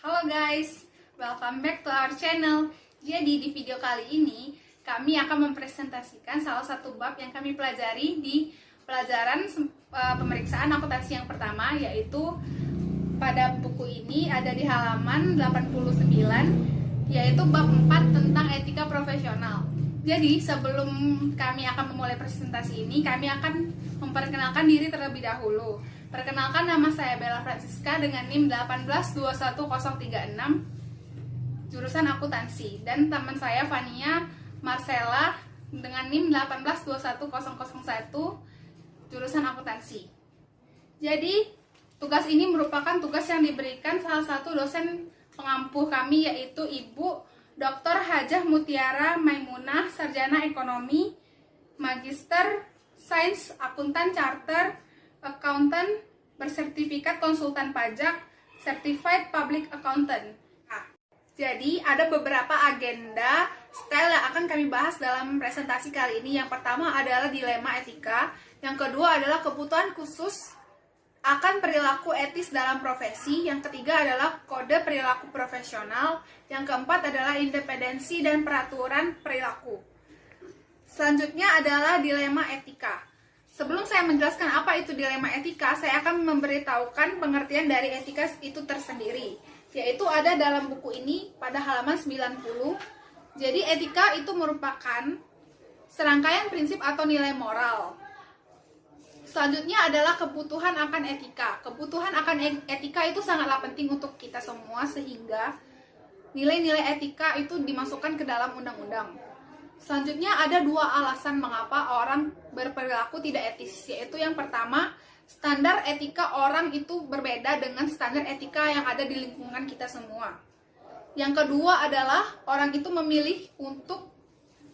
Halo guys, welcome back to our channel. Jadi di video kali ini kami akan mempresentasikan salah satu bab yang kami pelajari di pelajaran pemeriksaan akuntansi yang pertama, yaitu pada buku ini ada di halaman 89, yaitu bab 4 tentang etika profesional. Jadi sebelum kami akan memulai presentasi ini, kami akan memperkenalkan diri terlebih dahulu. Perkenalkan, nama saya Bella Francisca dengan NIM 1821036, jurusan akuntansi. Dan teman saya Fania Marcella dengan NIM 1821001, jurusan akuntansi. Jadi, tugas ini merupakan tugas yang diberikan salah satu dosen pengampu kami, yaitu Ibu Dr. Hajah Mutiara Maimunah, sarjana ekonomi, magister sains akuntan charter accountant, bersertifikat konsultan pajak, certified public accountant. Nah, jadi ada beberapa agenda style yang akan kami bahas dalam presentasi kali ini. Yang pertama adalah dilema etika, yang kedua adalah kebutuhan khusus akan perilaku etis dalam profesi, yang ketiga adalah kode perilaku profesional, yang keempat adalah independensi dan peraturan perilaku. Selanjutnya adalah dilema etika. Sebelum saya menjelaskan apa itu dilema etika, saya akan memberitahukan pengertian dari etika itu tersendiri, yaitu ada dalam buku ini pada halaman 90. Jadi etika itu merupakan serangkaian prinsip atau nilai moral. Selanjutnya adalah kebutuhan akan etika. Kebutuhan akan etika itu sangatlah penting untuk kita semua, sehingga nilai-nilai etika itu dimasukkan ke dalam undang-undang. Selanjutnya ada dua alasan mengapa orang berperilaku tidak etis, yaitu yang pertama, standar etika orang itu berbeda dengan standar etika yang ada di lingkungan kita semua. Yang kedua adalah orang itu memilih untuk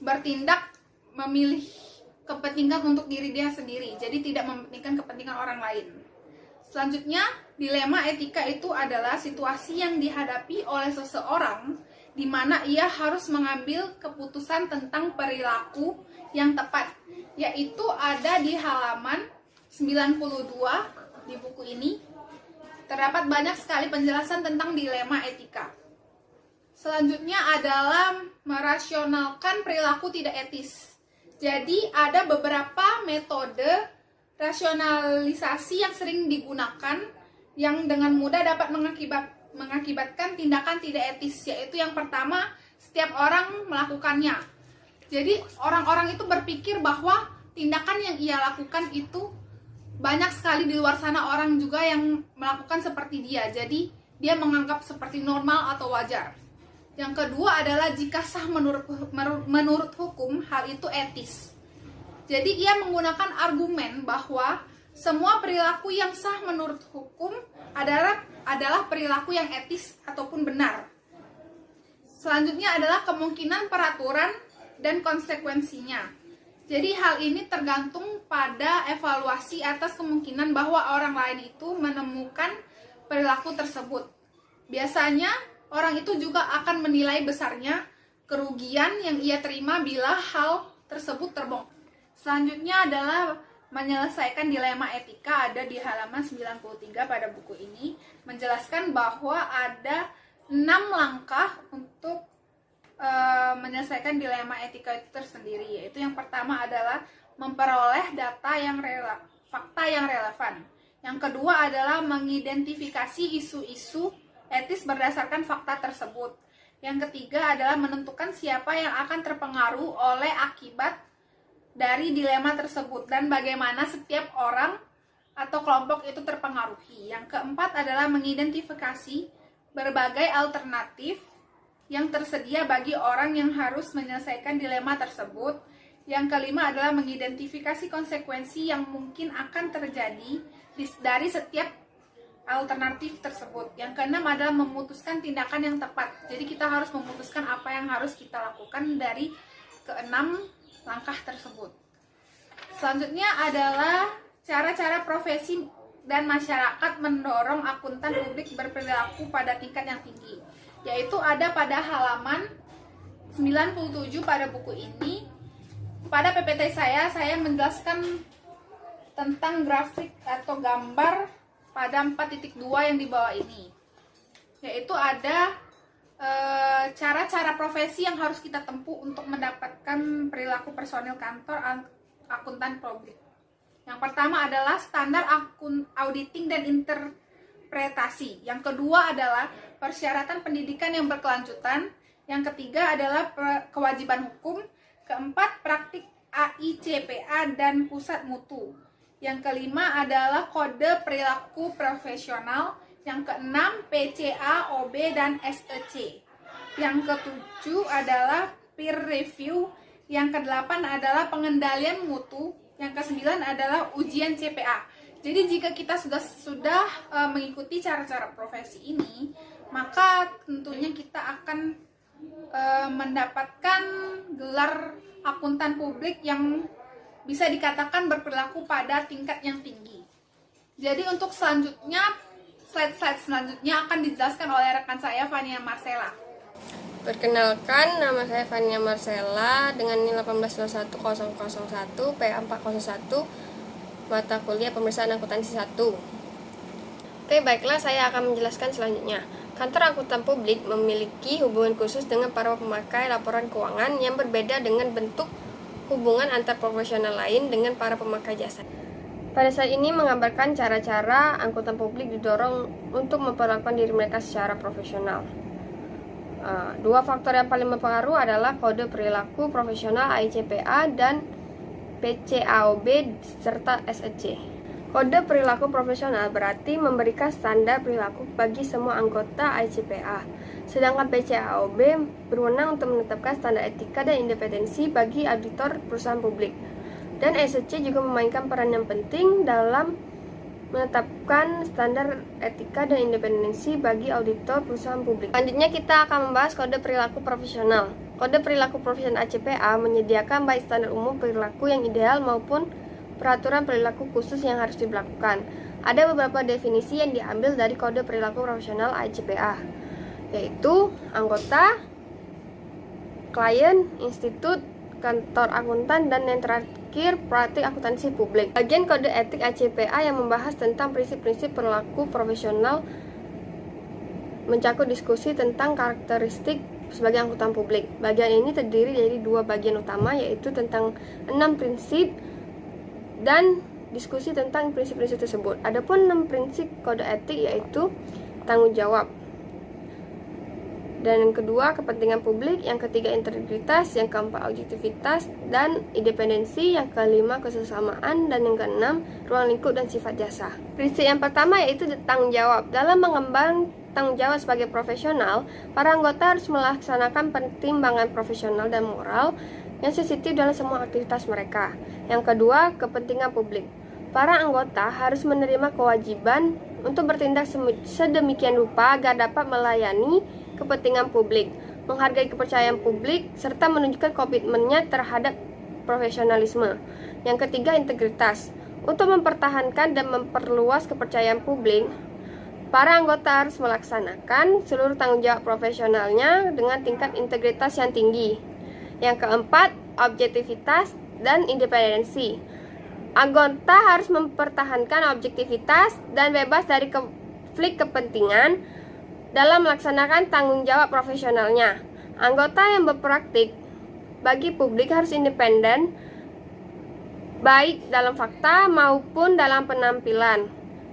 bertindak, memilih kepentingan untuk diri dia sendiri, jadi tidak mementingkan kepentingan orang lain. Selanjutnya, dilema etika itu adalah situasi yang dihadapi oleh seseorang di mana ia harus mengambil keputusan tentang perilaku yang tepat, yaitu ada di halaman 92 di buku ini. Terdapat banyak sekali penjelasan tentang dilema etika. Selanjutnya adalah merasionalkan perilaku tidak etis. Jadi ada beberapa metode rasionalisasi yang sering digunakan yang dengan mudah dapat mengakibatkan tindakan tidak etis, yaitu yang pertama, setiap orang melakukannya. Jadi orang-orang itu berpikir bahwa tindakan yang ia lakukan itu banyak sekali di luar sana orang juga yang melakukan seperti dia, jadi dia menganggap seperti normal atau wajar. Yang kedua adalah jika sah menurut hukum, hal itu etis. Jadi ia menggunakan argumen bahwa semua perilaku yang sah menurut hukum adalah perilaku yang etis ataupun benar. Selanjutnya adalah kemungkinan peraturan dan konsekuensinya. Jadi hal ini tergantung pada evaluasi atas kemungkinan bahwa orang lain itu menemukan perilaku tersebut. Biasanya orang itu juga akan menilai besarnya kerugian yang ia terima bila hal tersebut terbongkar. Selanjutnya adalah menyelesaikan dilema etika, ada di halaman 93 pada buku ini, menjelaskan bahwa ada 6 langkah untuk menyelesaikan dilema etika itu tersendiri, yaitu yang pertama adalah memperoleh fakta yang relevan. Yang kedua adalah mengidentifikasi isu-isu etis berdasarkan fakta tersebut. Yang ketiga adalah menentukan siapa yang akan terpengaruh oleh akibat dari dilema tersebut dan bagaimana setiap orang atau kelompok itu terpengaruhi. Yang keempat adalah mengidentifikasi berbagai alternatif yang tersedia bagi orang yang harus menyelesaikan dilema tersebut. Yang kelima adalah mengidentifikasi konsekuensi yang mungkin akan terjadi dari setiap alternatif tersebut. Yang keenam adalah memutuskan tindakan yang tepat. Jadi kita harus memutuskan apa yang harus kita lakukan dari keenam langkah tersebut. Selanjutnya adalah cara-cara profesi dan masyarakat mendorong akuntan publik berperilaku pada tingkat yang tinggi, yaitu ada pada halaman 97 pada buku ini. Pada PPT saya menjelaskan tentang grafik atau gambar pada 4.2 yang di bawah ini. yaitu ada cara-cara profesi yang harus kita tempuh untuk mendapatkan perilaku personil kantor akuntan publik. Yang pertama adalah standar auditing dan interpretasi. Yang kedua adalah persyaratan pendidikan yang berkelanjutan. Yang ketiga adalah kewajiban hukum. Keempat, praktik AICPA dan pusat mutu. Yang kelima adalah kode perilaku profesional. Yang keenam, PCA, OB, dan SEC. Yang ketujuh adalah peer review. Yang kedelapan adalah pengendalian mutu. Yang kesembilan adalah ujian CPA. Jadi jika kita sudah mengikuti cara-cara profesi ini, maka tentunya kita akan mendapatkan gelar akuntan publik yang bisa dikatakan berperilaku pada tingkat yang tinggi. Jadi untuk selanjutnya, slide-slide selanjutnya akan dijelaskan oleh rekan saya, Fania Marcella. Perkenalkan, nama saya Fania Marcella dengan NIM 18001 PA401 mata kuliah pemeriksaan akuntansi 1. Oke, baiklah, saya akan menjelaskan selanjutnya. Kantor akuntan publik memiliki hubungan khusus dengan para pemakai laporan keuangan yang berbeda dengan bentuk hubungan antar profesional lain dengan para pemakai jasa. Pada saat ini mengabarkan cara-cara akuntan publik didorong untuk memperlakukan diri mereka secara profesional. Dua faktor yang paling berpengaruh adalah kode perilaku profesional AICPA dan PCAOB serta SEC. Kode perilaku profesional berarti memberikan standar perilaku bagi semua anggota AICPA, sedangkan PCAOB berwenang untuk menetapkan standar etika dan independensi bagi auditor perusahaan publik. Dan SEC juga memainkan peran yang penting dalam menetapkan standar etika dan independensi bagi auditor perusahaan publik. Selanjutnya kita akan membahas kode perilaku profesional. Kode perilaku profesional AICPA menyediakan baik standar umum perilaku yang ideal maupun peraturan perilaku khusus yang harus diberlakukan. Ada beberapa definisi yang diambil dari kode perilaku profesional AICPA, yaitu anggota, klien, institut, kantor akuntan, dan yang terakhir praktik akuntansi publik. Bagian kode etik AICPA yang membahas tentang prinsip-prinsip perilaku profesional mencakup diskusi tentang karakteristik sebagai akuntan publik. Bagian ini terdiri dari dua bagian utama, yaitu tentang 6 prinsip dan diskusi tentang prinsip-prinsip tersebut. Adapun 6 prinsip kode etik yaitu tanggung jawab, dan yang kedua kepentingan publik, yang ketiga integritas, yang keempat objektivitas dan independensi, yang kelima kesesamaan, dan yang keenam ruang lingkup dan sifat jasa. Prinsip yang pertama yaitu tanggung jawab. Dalam mengemban tanggung jawab sebagai profesional, para anggota harus melaksanakan pertimbangan profesional dan moral yang sensitif dalam semua aktivitas mereka. Yang kedua, kepentingan publik. Para anggota harus menerima kewajiban untuk bertindak sedemikian rupa agar dapat melayani kepentingan publik, menghargai kepercayaan publik, serta menunjukkan komitmennya terhadap profesionalisme. Yang ketiga, integritas. Untuk mempertahankan dan memperluas kepercayaan publik, para anggota harus melaksanakan seluruh tanggung jawab profesionalnya dengan tingkat integritas yang tinggi. Yang keempat, objektivitas dan independensi. Anggota harus mempertahankan objektivitas dan bebas dari konflik kepentingan dalam melaksanakan tanggung jawab profesionalnya. Anggota yang berpraktik bagi publik harus independen, baik dalam fakta maupun dalam penampilan,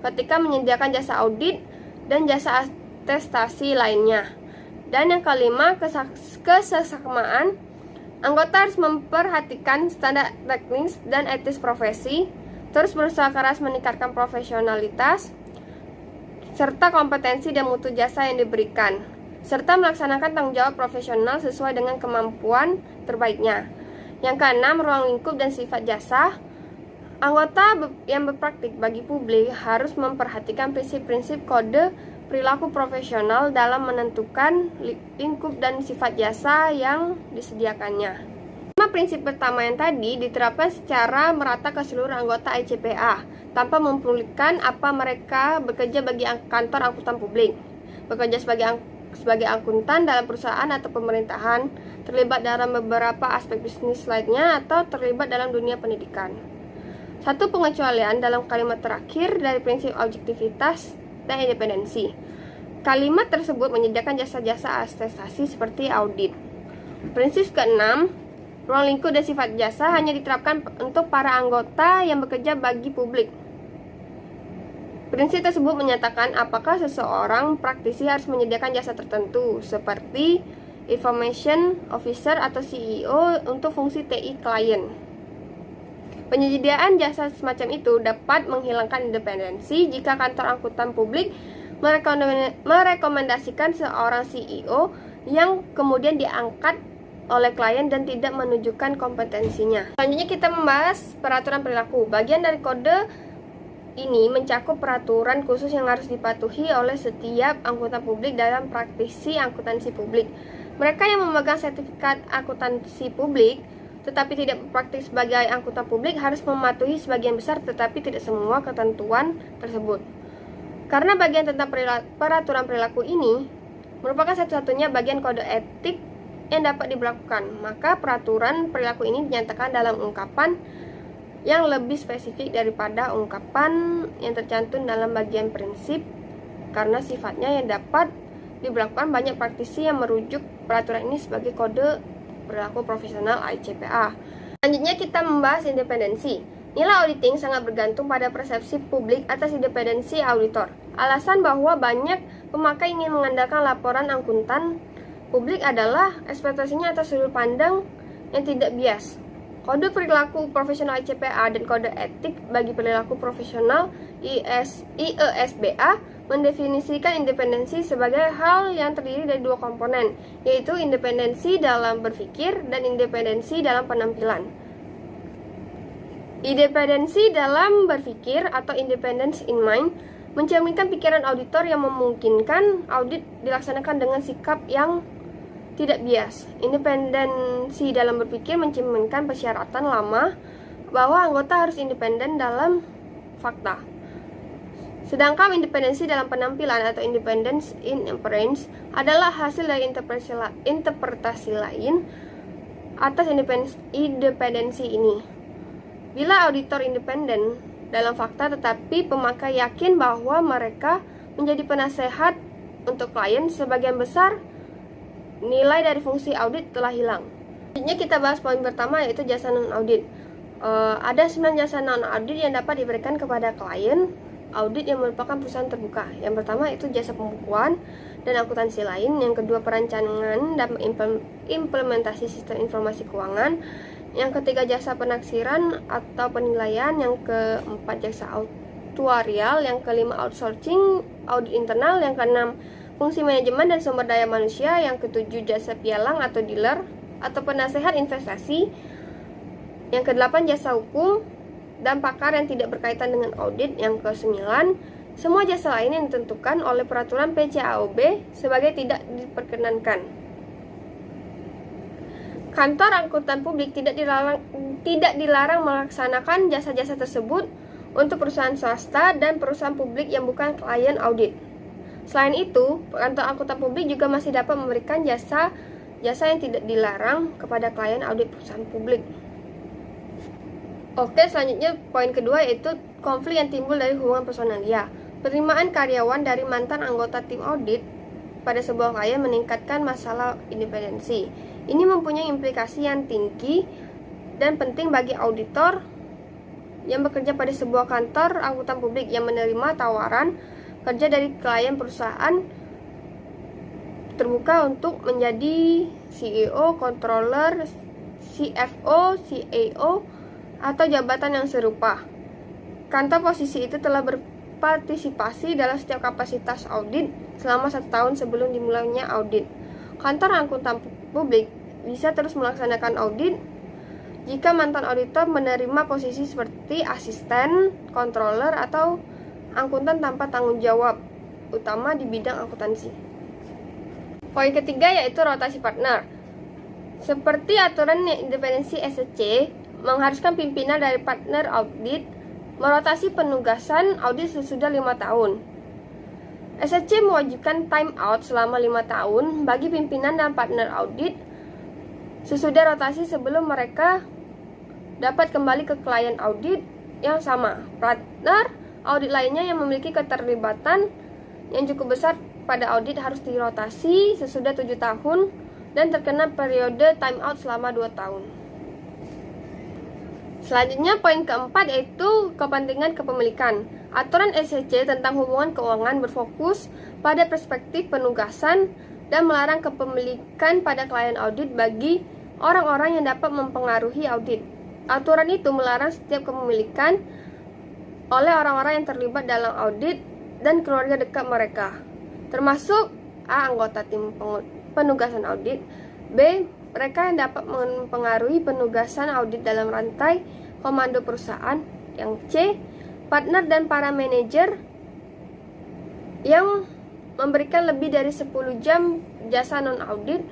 ketika menyediakan jasa audit dan jasa atestasi lainnya. Dan yang kelima, kesesamaan. Anggota harus memperhatikan standar teknis dan etis profesi, terus berusaha keras meningkatkan profesionalitas, serta kompetensi dan mutu jasa yang diberikan, serta melaksanakan tanggung jawab profesional sesuai dengan kemampuan terbaiknya. Yang keenam, ruang lingkup dan sifat jasa. Anggota yang berpraktik bagi publik harus memperhatikan prinsip-prinsip kode perilaku profesional dalam menentukan lingkup dan sifat jasa yang disediakannya. Prinsip pertama yang tadi diterapkan secara merata ke seluruh anggota AICPA tanpa mempedulikan apa mereka bekerja bagi kantor akuntan publik, bekerja sebagai akuntan dalam perusahaan atau pemerintahan, terlibat dalam beberapa aspek bisnis lainnya, atau terlibat dalam dunia pendidikan. Satu pengecualian dalam kalimat terakhir dari prinsip objektivitas dan independensi. kalimat tersebut menyediakan jasa-jasa atestasi seperti audit. Prinsip keenam, ruang lingkup dan sifat jasa hanya diterapkan untuk para anggota yang bekerja bagi publik. Prinsip tersebut menyatakan apakah seseorang praktisi harus menyediakan jasa tertentu, seperti Information Officer atau CEO untuk fungsi TI klien. Penyediaan jasa semacam itu dapat menghilangkan independensi jika kantor angkutan publik merekomendasikan seorang CEO yang kemudian diangkat oleh klien dan tidak menunjukkan kompetensinya. Selanjutnya kita membahas peraturan perilaku. Bagian dari kode ini mencakup peraturan khusus yang harus dipatuhi oleh setiap angkutan publik dalam praktisi akuntansi publik. Mereka yang memegang sertifikat akuntansi publik tetapi tidak berpraktik sebagai angkutan publik harus mematuhi sebagian besar tetapi tidak semua ketentuan tersebut. Karena bagian tentang peraturan perilaku ini merupakan satu-satunya bagian kode etik yang dapat diberlakukan, maka peraturan perilaku ini dinyatakan dalam ungkapan yang lebih spesifik daripada ungkapan yang tercantum dalam bagian prinsip, karena sifatnya yang dapat diberlakukan banyak praktisi yang merujuk peraturan ini sebagai kode perilaku profesional ICPA. Selanjutnya kita membahas independensi. Nilai auditing sangat bergantung pada persepsi publik atas independensi auditor. Alasan bahwa banyak pemakai ingin mengandalkan laporan akuntan publik adalah ekspektasinya atas sudut pandang yang tidak bias. Kode perilaku profesional ICPA dan kode etik bagi perilaku profesional IESBA mendefinisikan independensi sebagai hal yang terdiri dari dua komponen, yaitu independensi dalam berpikir dan independensi dalam penampilan. Independensi dalam berpikir atau independence in mind mencerminkan pikiran auditor yang memungkinkan audit dilaksanakan dengan sikap yang tidak bias. Independensi dalam berpikir mencerminkan persyaratan lama bahwa anggota harus independen dalam fakta. Sedangkan independensi dalam penampilan atau independence in appearance adalah hasil dari interpretasi lain atas independensi ini. Bila auditor independen dalam fakta tetapi pemakai yakin bahwa mereka menjadi penasehat untuk klien, sebagian besar nilai dari fungsi audit telah hilang. Selanjutnya kita bahas poin pertama, yaitu jasa non-audit. Ada 9 jasa non-audit yang dapat diberikan kepada klien audit yang merupakan perusahaan terbuka. Yang pertama itu jasa pembukuan dan akuntansi lain. Yang kedua perancangan dan implementasi sistem informasi keuangan. Yang ketiga jasa penaksiran atau penilaian. Yang keempat jasa aktuarial. Yang kelima outsourcing, audit internal. Yang keenam fungsi manajemen dan sumber daya manusia. Yang ketujuh jasa pialang atau dealer atau penasehat investasi. Yang kedelapan jasa hukum dan pakar yang tidak berkaitan dengan audit. Yang kesembilan, semua jasa lain yang ditentukan oleh peraturan PCAOB sebagai tidak diperkenankan. Kantor angkutan publik tidak dilarang melaksanakan jasa-jasa tersebut untuk perusahaan swasta dan perusahaan publik yang bukan klien audit. Selain itu, kantor angkutan publik juga masih dapat memberikan jasa yang tidak dilarang kepada klien audit perusahaan publik. Oke, selanjutnya poin kedua yaitu konflik yang timbul dari hubungan personalia. Penerimaan karyawan dari mantan anggota tim audit pada sebuah klien meningkatkan masalah independensi. Ini mempunyai implikasi yang tinggi dan penting bagi auditor yang bekerja pada sebuah kantor angkutan publik yang menerima tawaran kerja dari klien perusahaan terbuka untuk menjadi CEO, controller, CFO, CAO, atau jabatan yang serupa. Kantor posisi itu telah berpartisipasi dalam setiap kapasitas audit selama 1 tahun sebelum dimulainya audit. Kantor angkutan publik bisa terus melaksanakan audit jika mantan auditor menerima posisi seperti asisten, controller, atau angkutan tanpa tanggung jawab utama di bidang akuntansi. Poin ketiga yaitu rotasi partner. Seperti aturan independensi SEC mengharuskan pimpinan dari partner audit merotasi penugasan audit sesudah 5 tahun. SEC mewajibkan time out selama 5 tahun bagi pimpinan dan partner audit sesudah rotasi sebelum mereka dapat kembali ke klien audit yang sama. Partner audit lainnya yang memiliki keterlibatan yang cukup besar pada audit harus dirotasi sesudah 7 tahun dan terkena periode time out selama 2 tahun. Selanjutnya poin keempat yaitu kepentingan kepemilikan. Aturan SEC tentang hubungan keuangan berfokus pada perspektif penugasan dan melarang kepemilikan pada klien audit bagi orang-orang yang dapat mempengaruhi audit. Aturan itu melarang setiap kepemilikan oleh orang-orang yang terlibat dalam audit dan keluarga dekat mereka, termasuk A. anggota tim penugasan audit, B. mereka yang dapat mempengaruhi penugasan audit dalam rantai komando perusahaan, yang C. partner dan para manajer yang memberikan lebih dari 10 jam jasa non-audit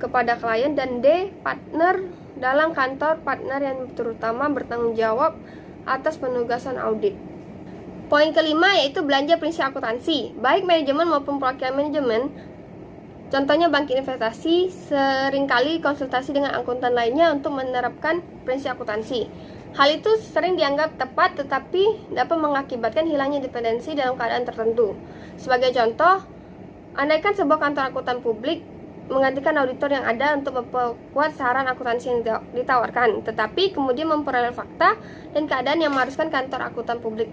kepada klien, dan D. partner dalam kantor partner yang terutama bertanggung jawab atas penugasan audit. Poin kelima yaitu belanja prinsip akuntansi. Baik manajemen maupun perwakilan manajemen, contohnya bank investasi, seringkali konsultasi dengan akuntan lainnya untuk menerapkan prinsip akuntansi. Hal itu sering dianggap tepat tetapi dapat mengakibatkan hilangnya independensi dalam keadaan tertentu. Sebagai contoh, andaikan sebuah kantor akuntan publik menggantikan auditor yang ada untuk memperkuat saran akuntansi yang ditawarkan, tetapi kemudian memperoleh fakta dan keadaan yang mengharuskan kantor akuntan publik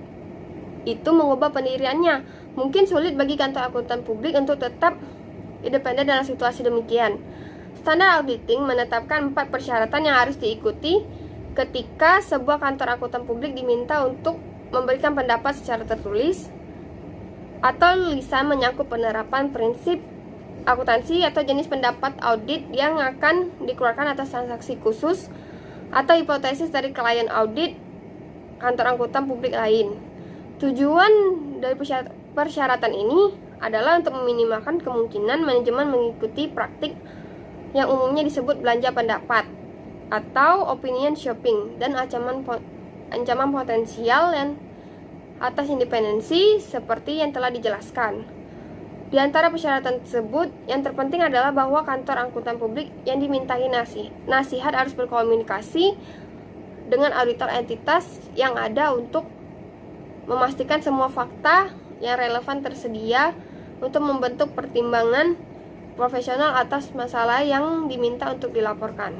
itu mengubah pendiriannya. Mungkin sulit bagi kantor akuntan publik untuk tetap independen dalam situasi demikian. Standar auditing menetapkan 4 persyaratan yang harus diikuti ketika sebuah kantor akuntan publik diminta untuk memberikan pendapat secara tertulis atau lisan menyangkut penerapan prinsip akuntansi atau jenis pendapat audit yang akan dikeluarkan atas transaksi khusus atau hipotesis dari klien audit kantor akuntan publik lain. Tujuan dari persyaratan ini adalah untuk meminimalkan kemungkinan manajemen mengikuti praktik yang umumnya disebut belanja pendapat atau opinion shopping dan ancaman potensial yang atas independensi seperti yang telah dijelaskan. Di antara persyaratan tersebut, yang terpenting adalah bahwa kantor akuntan publik yang dimintai nasihat harus berkomunikasi dengan auditor entitas yang ada untuk memastikan semua fakta yang relevan tersedia untuk membentuk pertimbangan profesional atas masalah yang diminta untuk dilaporkan.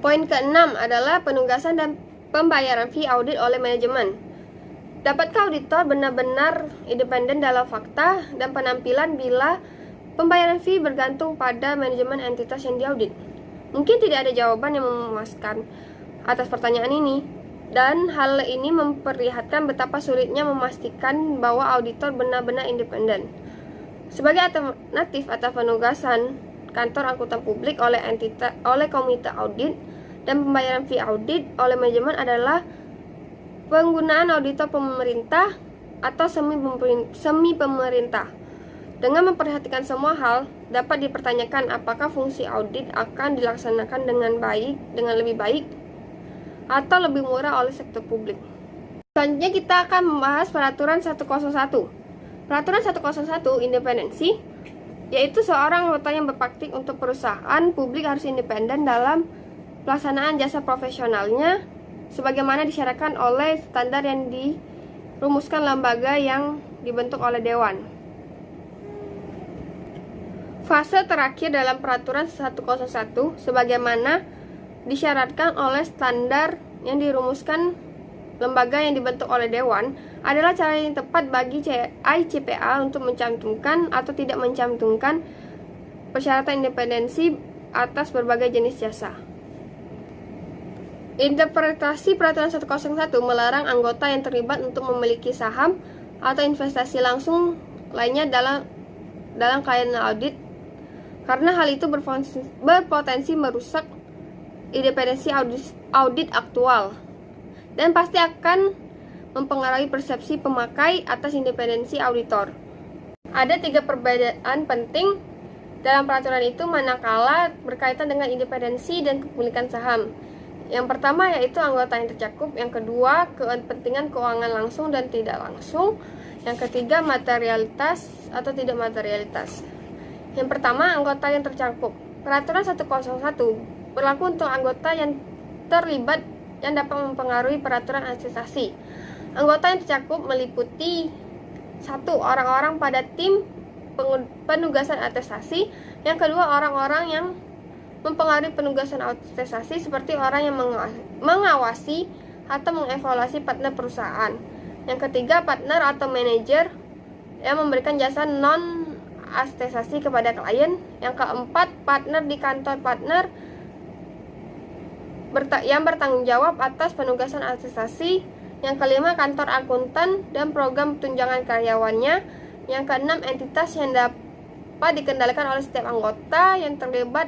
Poin keenam adalah penugasan dan pembayaran fee audit oleh manajemen. Dapatkah auditor benar-benar independen dalam fakta dan penampilan bila pembayaran fee bergantung pada manajemen entitas yang diaudit? Mungkin tidak ada jawaban yang memuaskan atas pertanyaan ini, dan hal ini memperlihatkan betapa sulitnya memastikan bahwa auditor benar-benar independen. Sebagai alternatif atas penugasan kantor akuntan publik oleh komite audit dan pembayaran fee audit oleh manajemen adalah penggunaan auditor pemerintah atau semi pemerintah. Dengan memperhatikan semua hal, dapat dipertanyakan apakah fungsi audit akan dilaksanakan dengan lebih baik atau lebih murah oleh sektor publik. Selanjutnya kita akan membahas peraturan 101. Peraturan 101 independensi, yaitu seorang anggota yang berpraktik untuk perusahaan publik harus independen dalam pelaksanaan jasa profesionalnya sebagaimana disyaratkan oleh standar yang dirumuskan lembaga yang dibentuk oleh Dewan. Fase terakhir dalam peraturan 101 sebagaimana disyaratkan oleh standar yang dirumuskan lembaga yang dibentuk oleh Dewan adalah cara yang tepat bagi ICPA untuk mencantumkan atau tidak mencantumkan persyaratan independensi atas berbagai jenis jasa. Interpretasi peraturan 101 melarang anggota yang terlibat untuk memiliki saham atau investasi langsung lainnya dalam klien audit, karena hal itu berpotensi merusak independensi audit aktual dan pasti akan mempengaruhi persepsi pemakai atas independensi auditor. Ada 3 perbedaan penting dalam peraturan itu manakala berkaitan dengan independensi dan kepemilikan saham. Yang pertama yaitu anggota yang tercakup, yang kedua kepentingan keuangan langsung dan tidak langsung, yang ketiga materialitas atau tidak materialitas. Yang pertama, anggota yang tercakup. Peraturan 101 berlaku untuk anggota yang terlibat yang dapat mempengaruhi peraturan administrasi. Anggota yang tercakup meliputi 1. Orang-orang pada tim penugasan atestasi. Yang kedua, orang-orang yang mempengaruhi penugasan atestasi seperti orang yang mengawasi atau mengevaluasi partner perusahaan. Yang ketiga, partner atau manajer yang memberikan jasa non atestasi kepada klien. Yang keempat, partner di kantor partner yang bertanggung jawab atas penugasan atestasi. Yang kelima, kantor akuntan dan program tunjangan karyawannya. Yang keenam, entitas yang dapat dikendalikan oleh setiap anggota yang terlibat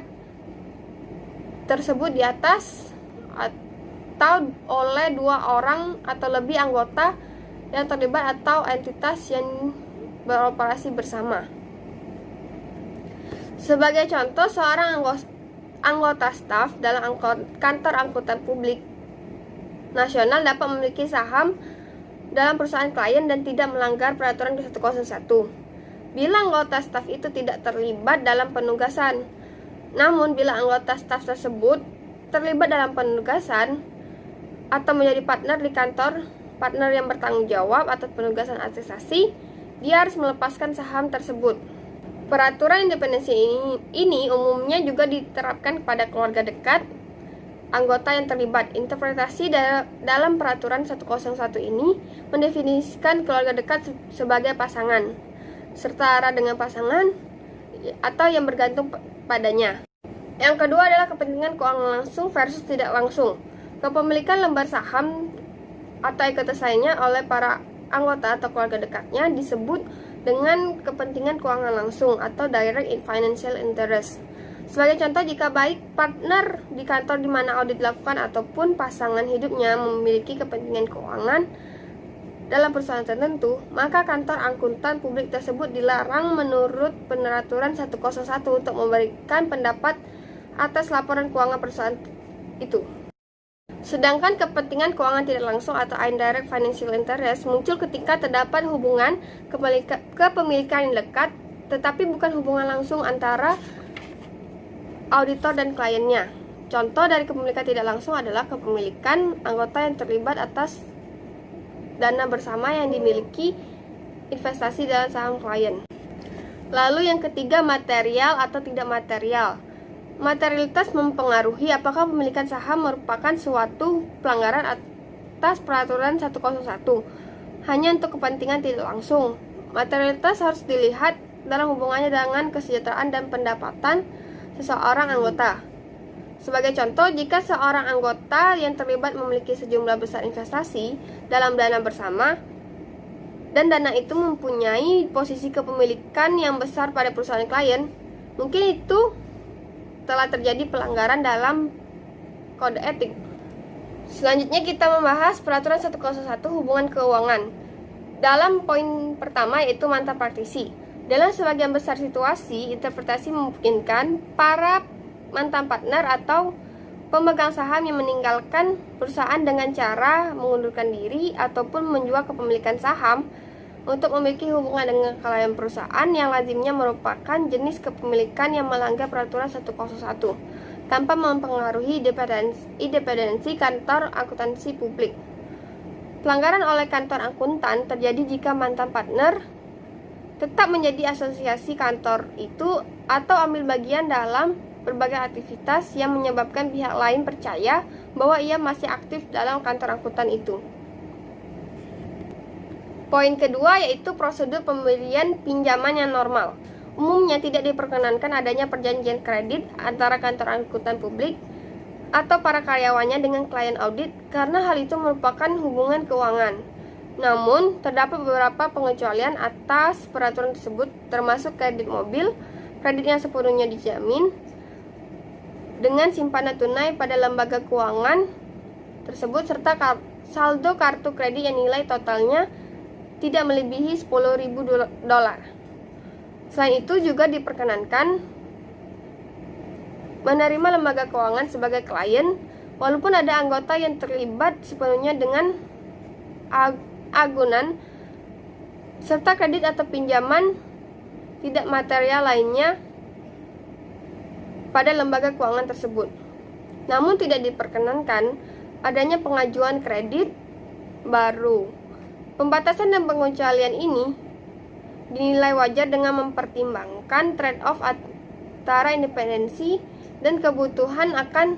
tersebut di atas, atau oleh 2 orang atau lebih anggota yang terlibat atau entitas yang beroperasi bersama. Sebagai contoh, seorang anggota staf dalam kantor angkutan publik nasional dapat memiliki saham dalam perusahaan klien dan tidak melanggar peraturan 101 bila anggota staf itu tidak terlibat dalam penugasan. Namun, bila anggota staf tersebut terlibat dalam penugasan atau menjadi partner di kantor partner yang bertanggung jawab atas penugasan atestasi, dia harus melepaskan saham tersebut. Peraturan independensi ini umumnya juga diterapkan kepada keluarga dekat anggota yang terlibat. Interpretasi dalam peraturan 101 ini mendefinisikan keluarga dekat sebagai pasangan, setara dengan pasangan atau yang bergantung padanya. Yang kedua adalah kepentingan keuangan langsung versus tidak langsung. Kepemilikan lembar saham atau ekuitas lainnya oleh para anggota atau keluarga dekatnya disebut dengan kepentingan keuangan langsung atau direct in financial interest. Sebagai contoh, jika baik partner di kantor di mana audit dilakukan ataupun pasangan hidupnya memiliki kepentingan keuangan dalam perusahaan tertentu, maka kantor akuntan publik tersebut dilarang menurut peraturan 101 untuk memberikan pendapat atas laporan keuangan perusahaan itu. Sedangkan kepentingan keuangan tidak langsung atau indirect financial interest muncul ketika terdapat hubungan kepemilikan yang dekat, tetapi bukan hubungan langsung antara auditor dan kliennya. Contoh dari kepemilikan tidak langsung adalah kepemilikan anggota yang terlibat atas dana bersama yang dimiliki investasi dalam saham klien. Lalu yang ketiga, material atau tidak material. Materialitas mempengaruhi apakah pemilikan saham merupakan suatu pelanggaran atas peraturan 101 hanya untuk kepentingan tidak langsung. Materialitas harus dilihat dalam hubungannya dengan kesejahteraan dan pendapatan seseorang anggota. Sebagai contoh, jika seorang anggota yang terlibat memiliki sejumlah besar investasi dalam dana bersama dan dana itu mempunyai posisi kepemilikan yang besar pada perusahaan klien, mungkin itu telah terjadi pelanggaran dalam kode etik. Selanjutnya kita membahas peraturan 101 hubungan keuangan. Dalam poin pertama yaitu mantan praktisi. Dalam sebagian besar situasi, interpretasi memungkinkan para mantan partner atau pemegang saham yang meninggalkan perusahaan dengan cara mengundurkan diri ataupun menjual kepemilikan saham untuk memiliki hubungan dengan klien perusahaan yang lazimnya merupakan jenis kepemilikan yang melanggar peraturan 101 tanpa mempengaruhi independensi kantor akuntansi publik. Pelanggaran oleh kantor akuntan terjadi jika mantan partner tetap menjadi asosiasi kantor itu atau ambil bagian dalam berbagai aktivitas yang menyebabkan pihak lain percaya bahwa ia masih aktif dalam kantor akuntan itu. Poin kedua yaitu prosedur pemberian pinjaman yang normal. Umumnya tidak diperkenankan adanya perjanjian kredit antara kantor akuntan publik atau para karyawannya dengan klien audit karena hal itu merupakan hubungan keuangan. Namun, terdapat beberapa pengecualian atas peraturan tersebut, termasuk kredit mobil, kredit yang sepenuhnya dijamin dengan simpanan tunai pada lembaga keuangan tersebut, serta saldo kartu kredit yang nilai totalnya tidak melebihi $10.000. Selain itu juga diperkenankan menerima lembaga keuangan sebagai klien walaupun ada anggota yang terlibat sepenuhnya dengan agunan serta kredit atau pinjaman tidak material lainnya pada lembaga keuangan tersebut. Namun tidak diperkenankan adanya pengajuan kredit baru. Pembatasan dan pengecualian ini dinilai wajar dengan mempertimbangkan trade-off antara independensi dan kebutuhan akan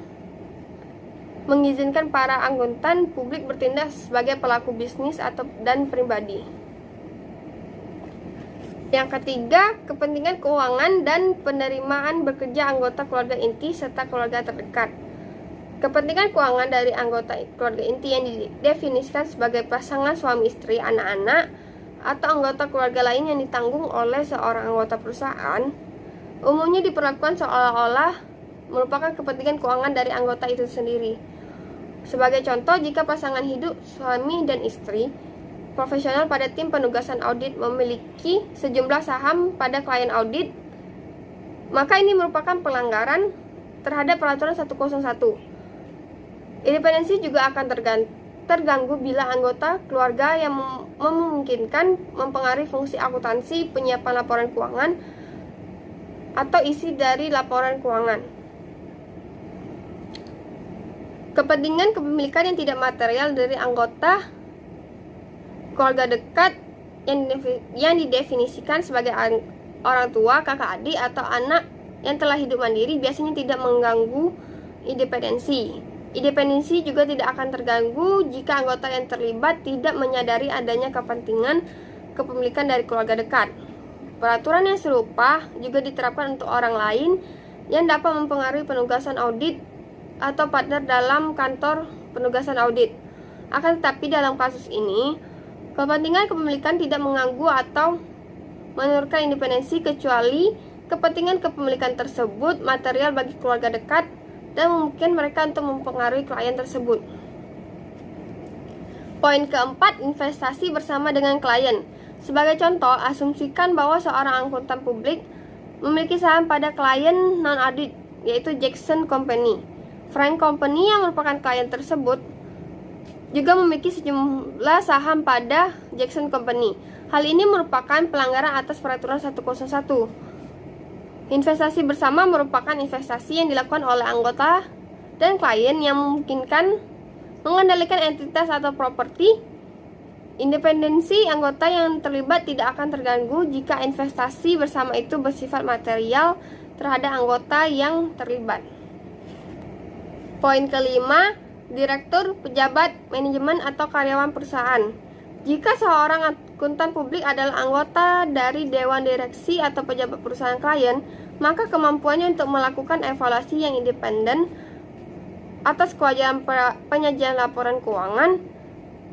mengizinkan para akuntan publik bertindak sebagai pelaku bisnis dan pribadi. Yang ketiga, kepentingan keuangan dan penerimaan bekerja anggota keluarga inti serta keluarga terdekat. Kepentingan keuangan dari anggota keluarga inti yang didefinisikan sebagai pasangan suami istri, anak-anak, atau anggota keluarga lain yang ditanggung oleh seorang anggota perusahaan umumnya diperlakukan seolah-olah merupakan kepentingan keuangan dari anggota itu sendiri. Sebagai contoh, jika pasangan hidup suami dan istri profesional pada tim penugasan audit memiliki sejumlah saham pada klien audit, maka ini merupakan pelanggaran terhadap peraturan 101. Independensi juga akan terganggu bila anggota keluarga yang memungkinkan mempengaruhi fungsi akuntansi, penyiapan laporan keuangan, atau isi dari laporan keuangan. Kepentingan kepemilikan yang tidak material dari anggota keluarga dekat yang didefinisikan sebagai orang tua, kakak adik, atau anak yang telah hidup mandiri biasanya tidak mengganggu independensi. Independensi juga tidak akan terganggu jika anggota yang terlibat tidak menyadari adanya kepentingan kepemilikan dari keluarga dekat. Peraturan yang serupa juga diterapkan untuk orang lain yang dapat mempengaruhi penugasan audit atau partner dalam kantor penugasan audit. Akan tetapi dalam kasus ini, kepentingan kepemilikan tidak mengganggu atau menurunkan independensi kecuali kepentingan kepemilikan tersebut material bagi keluarga dekat dan mungkin mereka untuk mempengaruhi klien tersebut. Poin keempat, investasi bersama dengan klien. Sebagai contoh, asumsikan bahwa seorang akuntan publik memiliki saham pada klien non-audit, yaitu Jackson Company. Frank Company yang merupakan klien tersebut juga memiliki sejumlah saham pada Jackson Company. Hal ini merupakan pelanggaran atas peraturan 101. Investasi bersama merupakan investasi yang dilakukan oleh anggota dan klien yang memungkinkan mengendalikan entitas atau properti. Independensi anggota yang terlibat tidak akan terganggu jika investasi bersama itu bersifat material terhadap anggota yang terlibat. Poin kelima, direktur, pejabat, manajemen, atau karyawan perusahaan. Jika seorang akuntan publik adalah anggota dari dewan direksi atau pejabat perusahaan klien, maka kemampuannya untuk melakukan evaluasi yang independen atas kewajaran penyajian laporan keuangan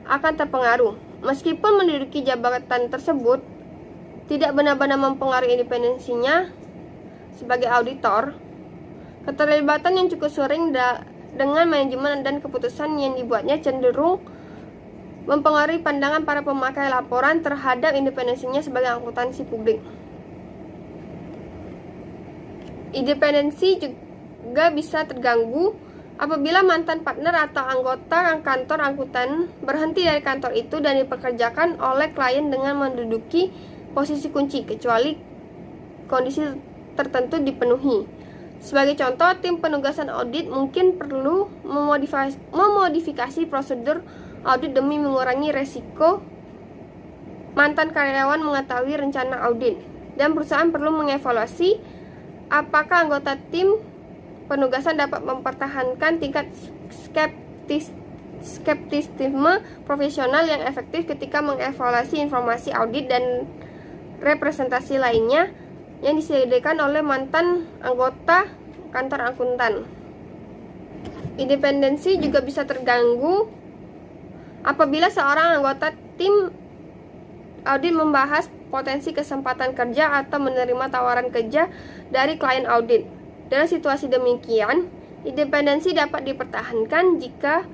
akan terpengaruh. Meskipun menduduki jabatan tersebut tidak benar-benar mempengaruhi independensinya sebagai auditor, keterlibatan yang cukup sering dengan manajemen dan keputusan yang dibuatnya cenderung mempengaruhi pandangan para pemakai laporan terhadap independensinya sebagai akuntansi publik. Independensi juga bisa terganggu apabila mantan partner atau anggota kantor akuntan berhenti dari kantor itu dan dipekerjakan oleh klien dengan menduduki posisi kunci, kecuali kondisi tertentu dipenuhi. Sebagai contoh, tim penugasan audit mungkin perlu memodifikasi prosedur audit demi mengurangi resiko mantan karyawan mengetahui rencana audit, dan perusahaan perlu mengevaluasi apakah anggota tim penugasan dapat mempertahankan tingkat skeptisisme profesional yang efektif ketika mengevaluasi informasi audit dan representasi lainnya yang disediakan oleh mantan anggota kantor akuntan. Independensi juga bisa terganggu apabila seorang anggota tim audit membahas potensi kesempatan kerja atau menerima tawaran kerja dari klien audit. Dalam situasi demikian, independensi dapat dipertahankan jika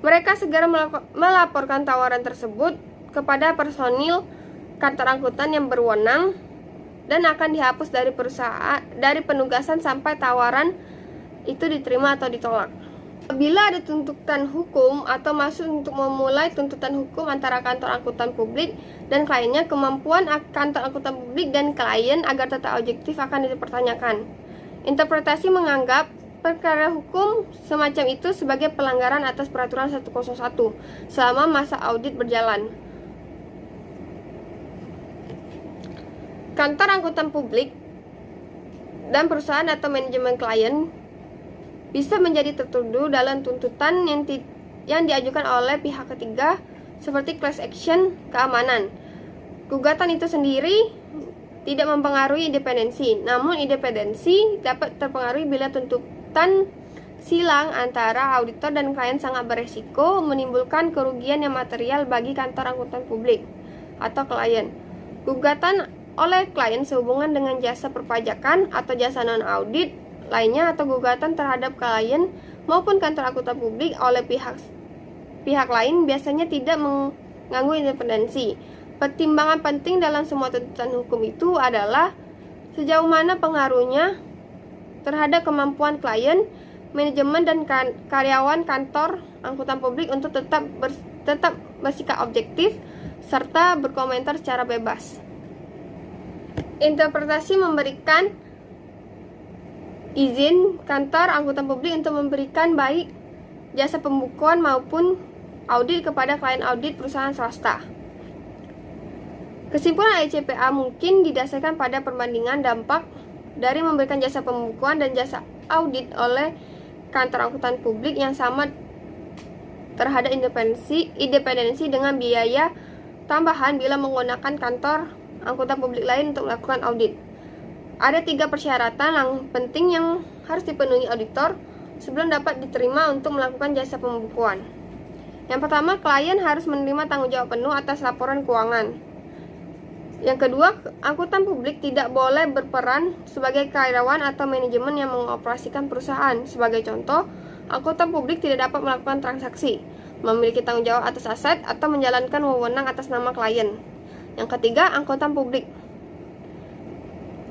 mereka segera melaporkan tawaran tersebut kepada personil kantor akuntan yang berwenang dan akan dihapus dari perusahaan dari penugasan sampai tawaran itu diterima atau ditolak. Apabila ada tuntutan hukum atau masuk untuk memulai tuntutan hukum antara kantor akuntan publik dan kliennya, kemampuan kantor akuntan publik dan klien agar tetap objektif akan dipertanyakan. Interpretasi menganggap perkara hukum semacam itu sebagai pelanggaran atas peraturan 101 selama masa audit berjalan. Kantor angkutan publik dan perusahaan atau manajemen klien bisa menjadi tertuduh dalam tuntutan yang diajukan oleh pihak ketiga seperti class action keamanan. Gugatan itu sendiri tidak mempengaruhi independensi, namun independensi dapat terpengaruhi bila tuntutan silang antara auditor dan klien sangat beresiko menimbulkan kerugian yang material bagi kantor angkutan publik atau klien. Gugatan oleh klien sehubungan dengan jasa perpajakan atau jasa non-audit lainnya atau gugatan terhadap klien maupun kantor angkutan publik oleh pihak lain biasanya tidak mengganggu independensi. Pertimbangan penting dalam semua tuntutan hukum itu adalah sejauh mana pengaruhnya terhadap kemampuan klien, manajemen dan karyawan kantor angkutan publik untuk tetap bersikap objektif serta berkomentar secara bebas. Interpretasi memberikan izin kantor angkutan publik untuk memberikan baik jasa pembukuan maupun audit kepada klien audit perusahaan swasta. Kesimpulan AICPA mungkin didasarkan pada perbandingan dampak dari memberikan jasa pembukuan dan jasa audit oleh kantor angkutan publik yang sama terhadap independensi dengan biaya tambahan bila menggunakan kantor angkutan publik lain untuk melakukan audit. Ada 3 persyaratan yang penting yang harus dipenuhi auditor sebelum dapat diterima untuk melakukan jasa pembukuan. Yang pertama, klien harus menerima tanggung jawab penuh atas laporan keuangan. Yang kedua, angkutan publik tidak boleh berperan sebagai karyawan atau manajemen yang mengoperasikan perusahaan. Sebagai contoh, angkutan publik tidak dapat melakukan transaksi, memiliki tanggung jawab atas aset, atau menjalankan wewenang atas nama klien. Yang ketiga, angkutan publik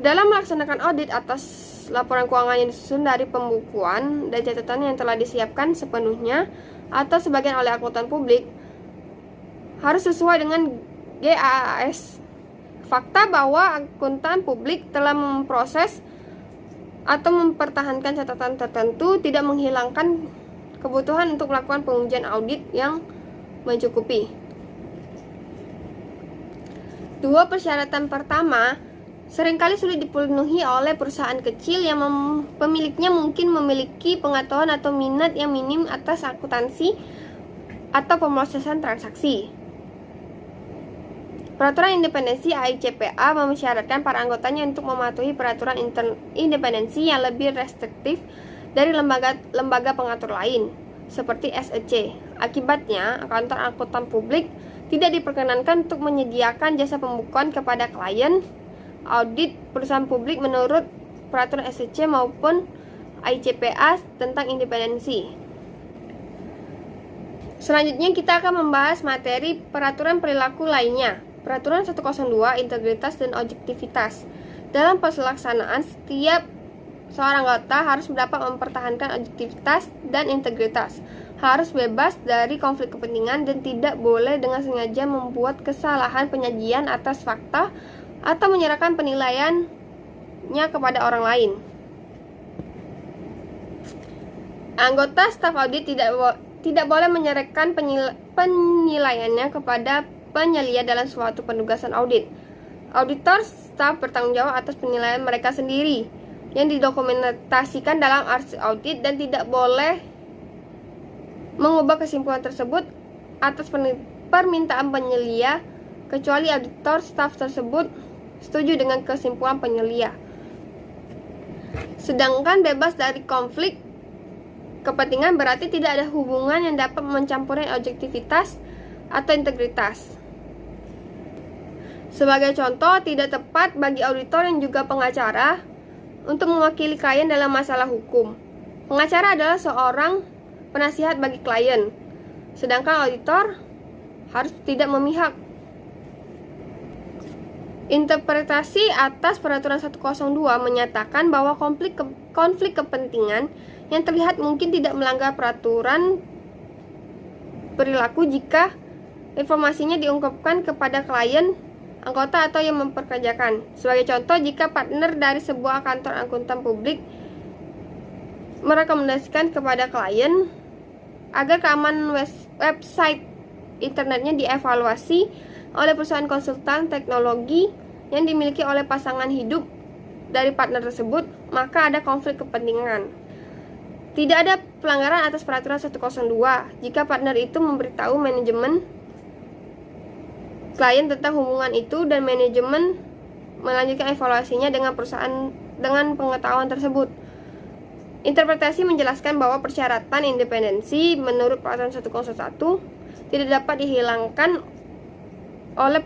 dalam melaksanakan audit atas laporan keuangan yang disusun dari pembukuan dan catatan yang telah disiapkan sepenuhnya atau sebagian oleh angkutan publik harus sesuai dengan GAAS. Fakta bahwa akuntan publik telah memproses atau mempertahankan catatan tertentu tidak menghilangkan kebutuhan untuk melakukan pengujian audit yang mencukupi. 2 persyaratan pertama seringkali sulit dipenuhi oleh perusahaan kecil yang pemiliknya mungkin memiliki pengetahuan atau minat yang minim atas akuntansi atau pemrosesan transaksi. Peraturan independensi AICPA mensyaratkan para anggotanya untuk mematuhi peraturan independensi yang lebih restriktif dari lembaga pengatur lain, seperti SEC. Akibatnya, kantor angkutan publik tidak diperkenankan untuk menyediakan jasa pembukuan kepada klien audit perusahaan publik menurut peraturan SEC maupun AICPA tentang independensi. Selanjutnya kita akan membahas materi peraturan perilaku lainnya. Peraturan 102 integritas dan objektivitas. Dalam pelaksanaan, setiap seorang anggota harus dapat mempertahankan objektivitas dan integritas, harus bebas dari konflik kepentingan dan tidak boleh dengan sengaja membuat kesalahan penyajian atas fakta atau menyerahkan penilaiannya kepada orang lain. Anggota staf audit tidak boleh menyerahkan penilaiannya kepada penyelia dalam suatu penugasan audit. Auditor staf bertanggung jawab atas penilaian mereka sendiri yang didokumentasikan dalam arsip audit dan tidak boleh mengubah kesimpulan tersebut atas permintaan penyelia kecuali auditor staf tersebut setuju dengan kesimpulan penyelia. Sedangkan bebas dari konflik kepentingan berarti tidak ada hubungan yang dapat mencampuri objektivitas atau integritas. Sebagai contoh, tidak tepat bagi auditor yang juga pengacara untuk mewakili klien dalam masalah hukum. Pengacara adalah seorang penasihat bagi klien, sedangkan auditor harus tidak memihak. Interpretasi atas peraturan 102 menyatakan bahwa konflik kepentingan yang terlihat mungkin tidak melanggar peraturan perilaku jika informasinya diungkapkan kepada klien, anggota atau yang memperkerjakan. Sebagai contoh, jika partner dari sebuah kantor akuntan publik merekomendasikan kepada klien agar keamanan website internetnya dievaluasi oleh perusahaan konsultan teknologi yang dimiliki oleh pasangan hidup dari partner tersebut, maka ada konflik kepentingan. Tidak ada pelanggaran atas peraturan 102 jika partner itu memberitahu manajemen klien tentang hubungan itu dan manajemen melanjutkan evaluasinya dengan perusahaan dengan pengetahuan tersebut. Interpretasi menjelaskan bahwa persyaratan independensi menurut peraturan 101 tidak dapat dihilangkan oleh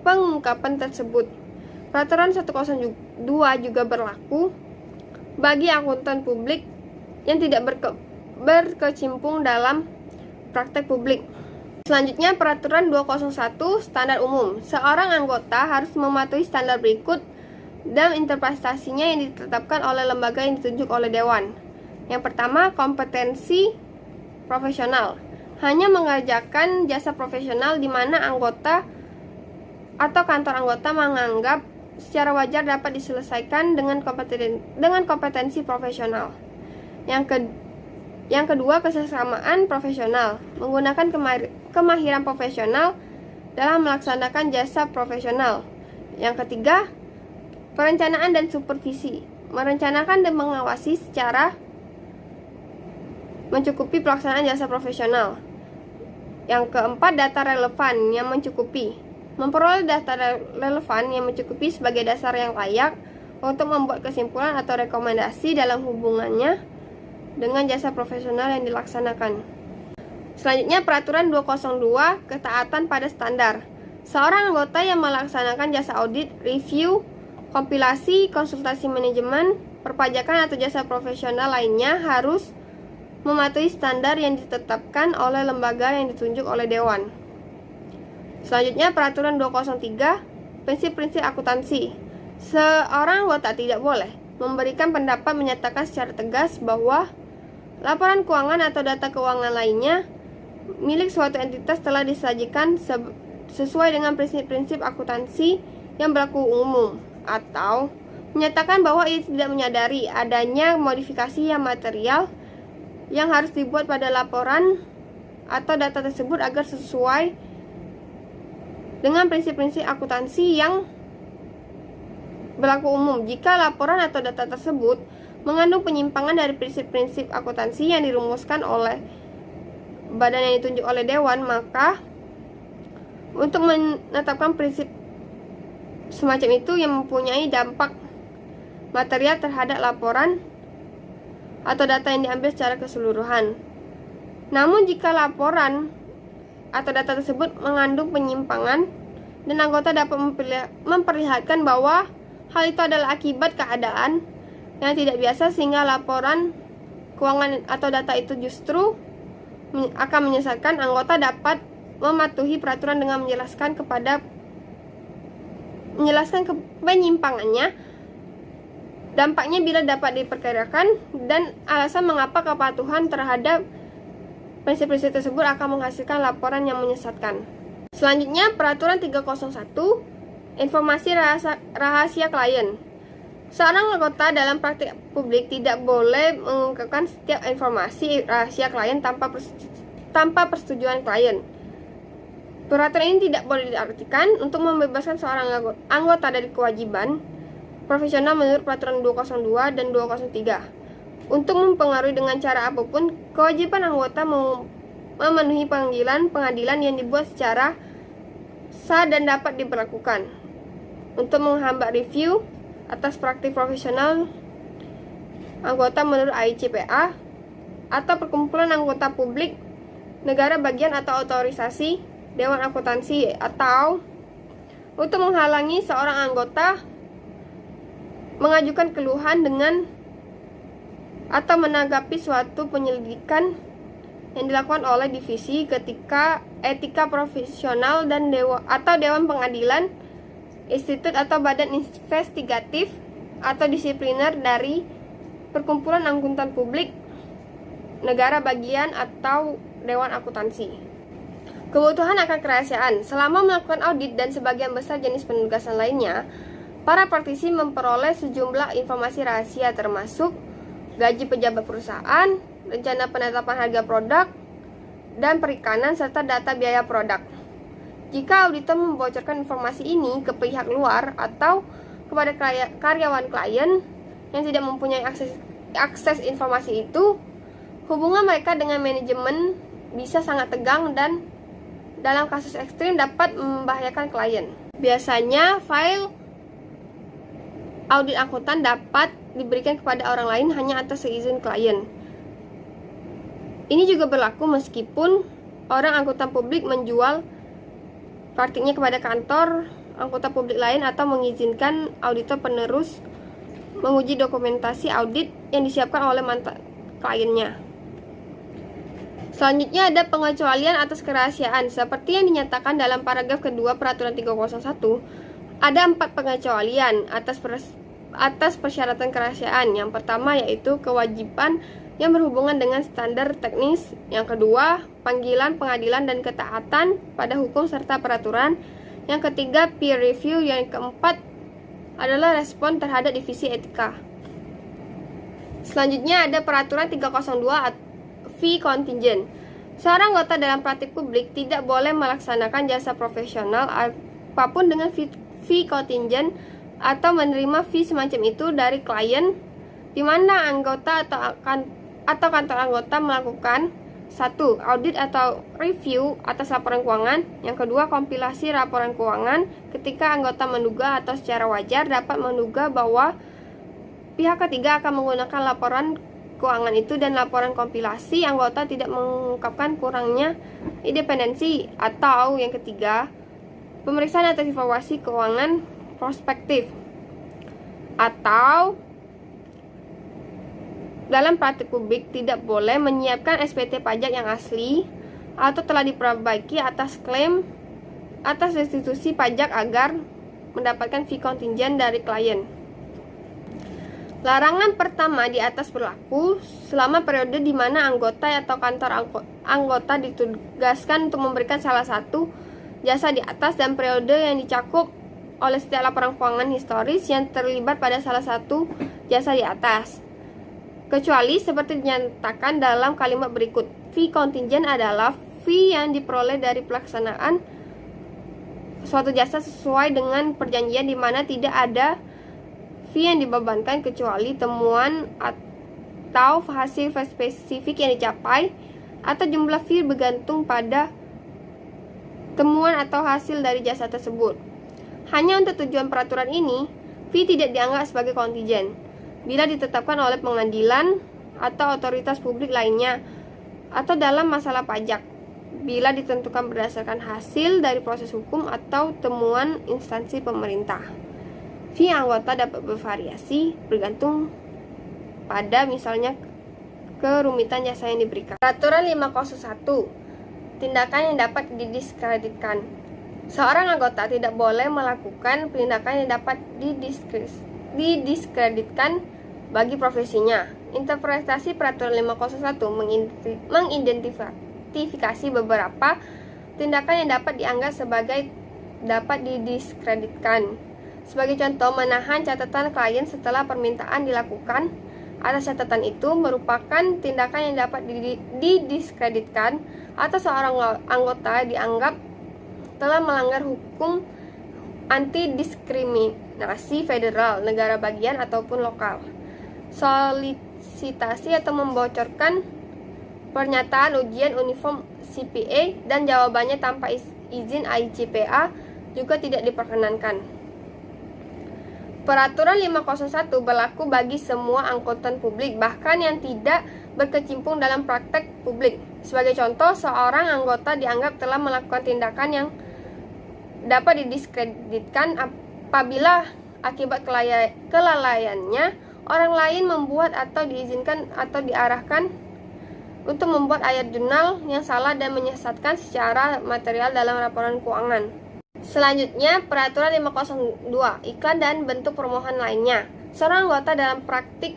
pengungkapan tersebut. Peraturan 102 juga berlaku bagi akuntan publik yang tidak berkecimpung dalam praktek publik. Selanjutnya, peraturan 201 standar umum. Seorang anggota harus mematuhi standar berikut dan interpretasinya yang ditetapkan oleh lembaga yang ditunjuk oleh dewan. Yang pertama, kompetensi profesional. Hanya mengerjakan jasa profesional di mana anggota atau kantor anggota menganggap secara wajar dapat diselesaikan dengan kompetensi profesional. Yang kedua, kesesamaan profesional. Menggunakan kemahiran profesional dalam melaksanakan jasa profesional. Yang ketiga, perencanaan dan supervisi. Merencanakan dan mengawasi secara mencukupi pelaksanaan jasa profesional. Yang keempat, data relevan yang mencukupi. Memperoleh data relevan yang mencukupi sebagai dasar yang layak untuk membuat kesimpulan atau rekomendasi dalam hubungannya dengan jasa profesional yang dilaksanakan. Selanjutnya, peraturan 202, ketaatan pada standar. Seorang anggota yang melaksanakan jasa audit, review, kompilasi, konsultasi manajemen, perpajakan atau jasa profesional lainnya harus mematuhi standar yang ditetapkan oleh lembaga yang ditunjuk oleh dewan. Selanjutnya, peraturan 203, prinsip-prinsip akuntansi. Seorang anggota tidak boleh memberikan pendapat menyatakan secara tegas bahwa laporan keuangan atau data keuangan lainnya milik suatu entitas telah disajikan sesuai dengan prinsip-prinsip akuntansi yang berlaku umum, atau menyatakan bahwa ia tidak menyadari adanya modifikasi yang material yang harus dibuat pada laporan atau data tersebut agar sesuai dengan prinsip-prinsip akuntansi yang berlaku umum. Jika laporan atau data tersebut mengandung penyimpangan dari prinsip-prinsip akuntansi yang dirumuskan oleh badan yang ditunjuk oleh dewan, maka untuk menetapkan prinsip semacam itu yang mempunyai dampak material terhadap laporan atau data yang diambil secara keseluruhan. Namun jika laporan atau data tersebut mengandung penyimpangan dan anggota dapat memperlihatkan bahwa hal itu adalah akibat keadaan yang tidak biasa sehingga laporan keuangan atau data itu justru akan menyesatkan, anggota dapat mematuhi peraturan dengan menjelaskan penyimpangannya, dampaknya bila dapat diperkirakan, dan alasan mengapa kepatuhan terhadap prinsip-prinsip tersebut akan menghasilkan laporan yang menyesatkan. Selanjutnya, peraturan 301, informasi rahasia klien. Seorang anggota dalam praktik publik tidak boleh mengungkapkan setiap informasi rahasia klien tanpa persetujuan klien. Peraturan ini tidak boleh diartikan untuk membebaskan seorang anggota dari kewajiban profesional menurut peraturan 202 dan 203 untuk mempengaruhi dengan cara apapun kewajiban anggota memenuhi panggilan pengadilan yang dibuat secara sah dan dapat diberlakukan untuk menghambat review atas praktik profesional anggota menurut AICPA atau perkumpulan anggota publik negara bagian atau otorisasi Dewan Akuntansi, atau untuk menghalangi seorang anggota mengajukan keluhan dengan atau menanggapi suatu penyelidikan yang dilakukan oleh divisi ketika etika profesional dan dewan pengadilan, institut atau badan investigatif atau disipliner dari perkumpulan akuntan publik negara bagian atau Dewan Akuntansi. Kebutuhan akan kerahasiaan. Selama melakukan audit dan sebagian besar jenis penugasan lainnya, para praktisi memperoleh sejumlah informasi rahasia termasuk gaji pejabat perusahaan, rencana penetapan harga produk, dan perikanan serta data biaya produk. Jika auditor membocorkan informasi ini ke pihak luar atau kepada karyawan klien yang tidak mempunyai akses informasi itu, hubungan mereka dengan manajemen bisa sangat tegang dan dalam kasus ekstrim dapat membahayakan klien. Biasanya file audit angkutan dapat diberikan kepada orang lain hanya atas seizin klien. Ini juga berlaku meskipun orang angkutan publik menjual praktiknya kepada kantor angkutan publik lain atau mengizinkan auditor penerus menguji dokumentasi audit yang disiapkan oleh mantan kliennya. Selanjutnya ada pengecualian atas kerahasiaan. Seperti yang dinyatakan dalam paragraf kedua Peraturan 301, ada 4 pengecualian atas persyaratan kerahasiaan. Yang pertama yaitu kewajiban yang berhubungan dengan standar teknis. Yang kedua, panggilan pengadilan dan ketaatan pada hukum serta peraturan. Yang ketiga, peer review. Yang keempat adalah respon terhadap divisi etika. Selanjutnya ada Peraturan 302 fee contingent. Seorang anggota dalam praktik publik tidak boleh melaksanakan jasa profesional apapun dengan fee contingent atau menerima fee semacam itu dari klien, di mana anggota atau kantor anggota melakukan 1. Audit atau review atas laporan keuangan. Yang kedua, kompilasi laporan keuangan ketika anggota menduga atau secara wajar dapat menduga bahwa pihak ketiga akan menggunakan laporan keuangan itu, dan laporan kompilasi anggota tidak mengungkapkan kurangnya independensi. Atau yang ketiga, pemeriksaan atas informasi keuangan prospektif. Atau dalam praktik publik tidak boleh menyiapkan SPT pajak yang asli atau telah diperbaiki atas klaim atas restitusi pajak agar mendapatkan fee kontingent dari klien. Larangan pertama di atas berlaku selama periode di mana anggota atau kantor anggota ditugaskan untuk memberikan salah satu jasa di atas, dan periode yang dicakup oleh setiap laporan keuangan historis yang terlibat pada salah satu jasa di atas. Kecuali seperti dinyatakan dalam kalimat berikut. Fee kontingent adalah fee yang diperoleh dari pelaksanaan suatu jasa sesuai dengan perjanjian, di mana tidak ada fee yang dibebankan kecuali temuan atau hasil spesifik yang dicapai, atau jumlah fee bergantung pada temuan atau hasil dari jasa tersebut. Hanya untuk tujuan peraturan ini, fee tidak dianggap sebagai kontingen bila ditetapkan oleh pengadilan atau otoritas publik lainnya, atau dalam masalah pajak bila ditentukan berdasarkan hasil dari proses hukum atau temuan instansi pemerintah. Fee anggota dapat bervariasi bergantung pada misalnya kerumitan jasa yang diberikan. Peraturan 501, tindakan yang dapat didiskreditkan. Seorang anggota tidak boleh melakukan tindakan yang dapat didiskreditkan bagi profesinya. Interpretasi Peraturan 501 mengidentifikasi beberapa tindakan yang dapat dianggap sebagai dapat didiskreditkan. Sebagai contoh, menahan catatan klien setelah permintaan dilakukan atas catatan itu merupakan tindakan yang dapat didiskreditkan, atau seorang anggota dianggap telah melanggar hukum anti diskriminasi federal, negara bagian ataupun lokal. Solisitasi atau membocorkan pernyataan ujian uniform CPA dan jawabannya tanpa izin ICPA juga tidak diperkenankan. Peraturan 501 berlaku bagi semua angkutan publik, bahkan yang tidak berkecimpung dalam praktek publik. Sebagai contoh, seorang anggota dianggap telah melakukan tindakan yang dapat didiskreditkan apabila akibat kelalaiannya orang lain membuat atau diizinkan atau diarahkan untuk membuat ayat jurnal yang salah dan menyesatkan secara material dalam laporan keuangan. Selanjutnya, Peraturan 502, iklan dan bentuk permohonan lainnya. Seorang anggota dalam praktik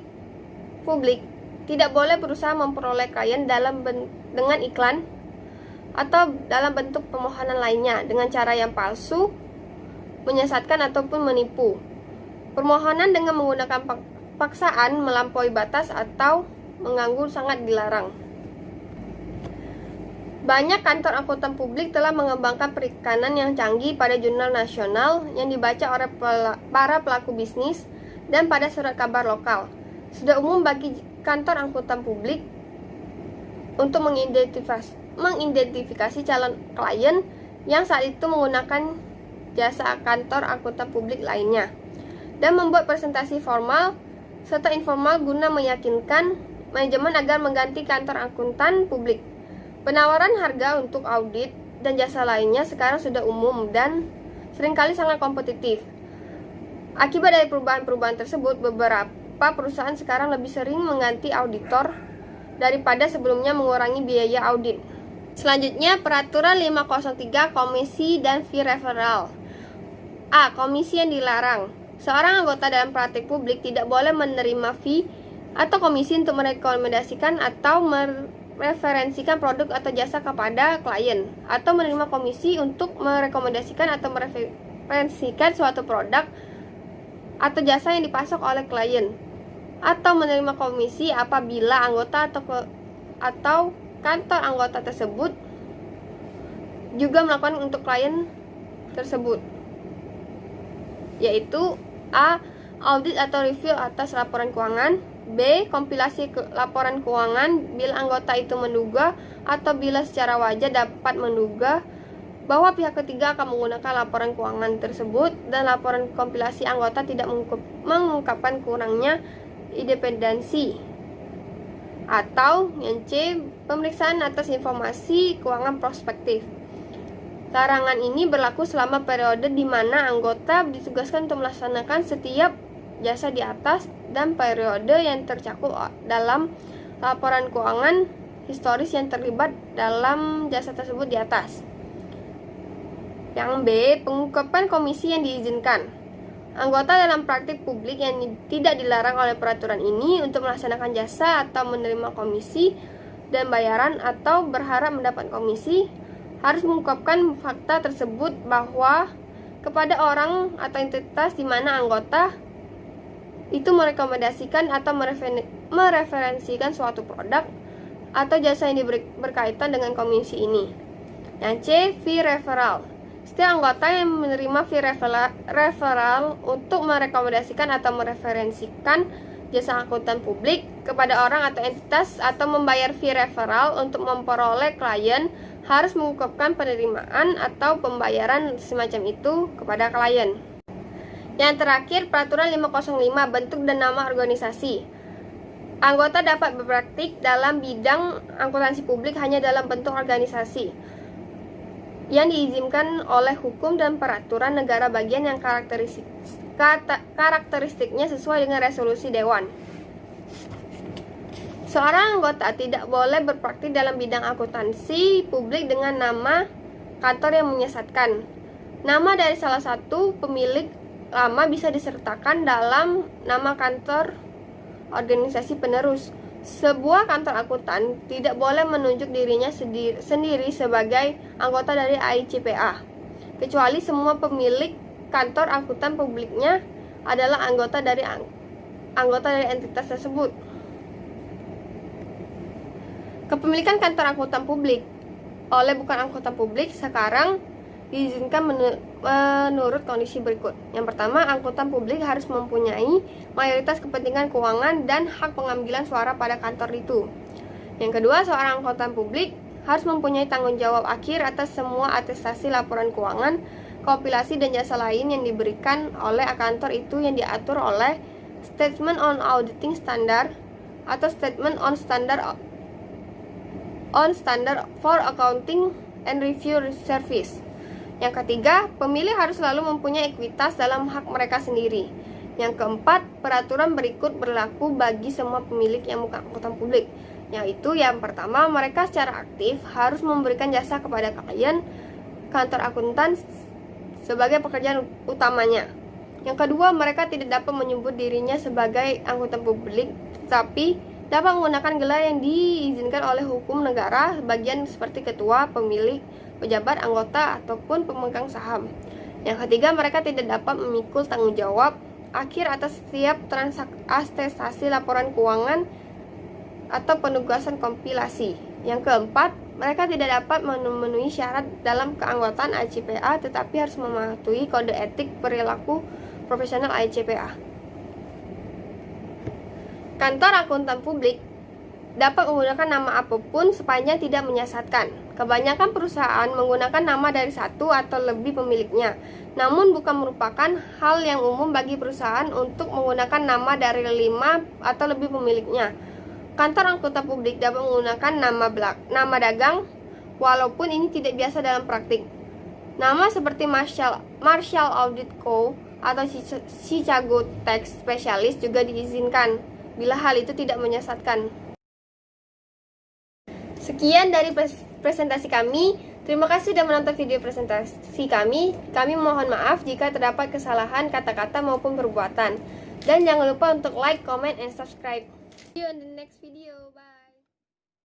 publik tidak boleh berusaha memperoleh klien dengan iklan atau dalam bentuk permohonan lainnya dengan cara yang palsu, menyesatkan ataupun menipu. Permohonan dengan menggunakan paksaan melampaui batas atau mengganggu sangat dilarang. Banyak kantor akuntan publik telah mengembangkan perikanan yang canggih pada jurnal nasional yang dibaca oleh para pelaku bisnis dan pada surat kabar lokal. Sudah umum bagi kantor akuntan publik untuk mengidentifikasi calon klien yang saat itu menggunakan jasa kantor akuntan publik lainnya dan membuat presentasi formal serta informal guna meyakinkan manajemen agar mengganti kantor akuntan publik. Penawaran harga untuk audit dan jasa lainnya sekarang sudah umum dan seringkali sangat kompetitif. Akibat dari perubahan-perubahan tersebut, beberapa perusahaan sekarang lebih sering mengganti auditor daripada sebelumnya mengurangi biaya audit. Selanjutnya, Peraturan 503 Komisi dan Fee Referral. A. Komisi yang dilarang. Seorang anggota dalam praktik publik tidak boleh menerima fee atau komisi untuk merekomendasikan atau mereferensikan produk atau jasa kepada klien, atau menerima komisi untuk merekomendasikan atau mereferensikan suatu produk atau jasa yang dipasok oleh klien, atau menerima komisi apabila anggota atau kantor anggota tersebut juga melakukan untuk klien tersebut, yaitu A. Audit atau review atas laporan keuangan, B. Kompilasi laporan keuangan bila anggota itu menduga atau bila secara wajar dapat menduga bahwa pihak ketiga akan menggunakan laporan keuangan tersebut dan laporan kompilasi anggota tidak mengungkapkan kurangnya independensi. Atau yang C. Pemeriksaan atas informasi keuangan prospektif. Larangan ini berlaku selama periode di mana anggota ditugaskan untuk melaksanakan setiap jasa di atas dan periode yang tercakup dalam laporan keuangan historis yang terlibat dalam jasa tersebut di atas. Yang B. Pengungkapan komisi yang diizinkan. Anggota dalam praktik publik yang tidak dilarang oleh peraturan ini untuk melaksanakan jasa atau menerima komisi dan bayaran atau berharap mendapat komisi harus mengungkapkan fakta tersebut bahwa kepada orang atau entitas di mana anggota itu merekomendasikan atau mereferensikan suatu produk atau jasa yang berkaitan dengan komisi ini. Yang C. Fee referral. Setiap anggota yang menerima fee referral untuk merekomendasikan atau mereferensikan jasa akuntan publik kepada orang atau entitas atau membayar fee referral untuk memperoleh klien harus mengungkapkan penerimaan atau pembayaran semacam itu kepada klien. Yang terakhir, Peraturan 505 Bentuk dan Nama Organisasi. Anggota dapat berpraktik dalam bidang akuntansi publik hanya dalam bentuk organisasi yang diizinkan oleh hukum dan peraturan negara bagian yang karakteristiknya sesuai dengan resolusi Dewan. Seorang anggota tidak boleh berpraktik dalam bidang akuntansi publik dengan nama kantor yang menyesatkan. Nama dari salah satu pemilik lama bisa disertakan dalam nama kantor organisasi penerus. Sebuah kantor akuntan tidak boleh menunjuk dirinya sendiri sebagai anggota dari AICPA, kecuali semua pemilik kantor akuntan publiknya adalah anggota dari entitas tersebut. Kepemilikan kantor akuntan publik oleh bukan akuntan publik sekarang diizinkan menurut kondisi berikut. Yang pertama, akuntan publik harus mempunyai mayoritas kepentingan keuangan dan hak pengambilan suara pada kantor itu. Yang kedua, seorang akuntan publik harus mempunyai tanggung jawab akhir atas semua atestasi laporan keuangan, kompilasi dan jasa lain yang diberikan oleh kantor itu yang diatur oleh Statement on Auditing Standard atau Statement on Standard for Accounting and Review Service. Yang ketiga, pemilih harus selalu mempunyai ekuitas dalam hak mereka sendiri. Yang keempat, peraturan berikut berlaku bagi semua pemilik yang bukan akuntan publik, yaitu yang pertama, mereka secara aktif harus memberikan jasa kepada klien kantor akuntan sebagai pekerjaan utamanya. Yang kedua, mereka tidak dapat menyebut dirinya sebagai akuntan publik, tetapi dapat menggunakan gelar yang diizinkan oleh hukum negara bagian seperti ketua, pemilik, pejabat, anggota, ataupun pemegang saham. Yang ketiga, mereka tidak dapat memikul tanggung jawab akhir atas setiap transaksi laporan keuangan atau penugasan kompilasi. Yang keempat, Mereka tidak dapat memenuhi syarat dalam keanggotaan AICPA, tetapi harus mematuhi kode etik perilaku profesional AICPA. Kantor akuntan publik dapat menggunakan nama apapun sepanjang tidak menyesatkan. Kebanyakan perusahaan menggunakan nama dari satu atau lebih pemiliknya, namun bukan merupakan hal yang umum bagi perusahaan untuk menggunakan nama dari 5 atau lebih pemiliknya. Kantor akuntan publik dapat menggunakan nama dagang, walaupun ini tidak biasa dalam praktik. Nama seperti Marshall Audit Co. atau Chicago Tax Specialist juga diizinkan, bila hal itu tidak menyesatkan. Sekian dari presentasi kami. Terima kasih sudah menonton video presentasi kami. Kami mohon maaf jika terdapat kesalahan kata-kata maupun perbuatan. Dan jangan lupa untuk like, comment, and subscribe. See you on the next video. Bye.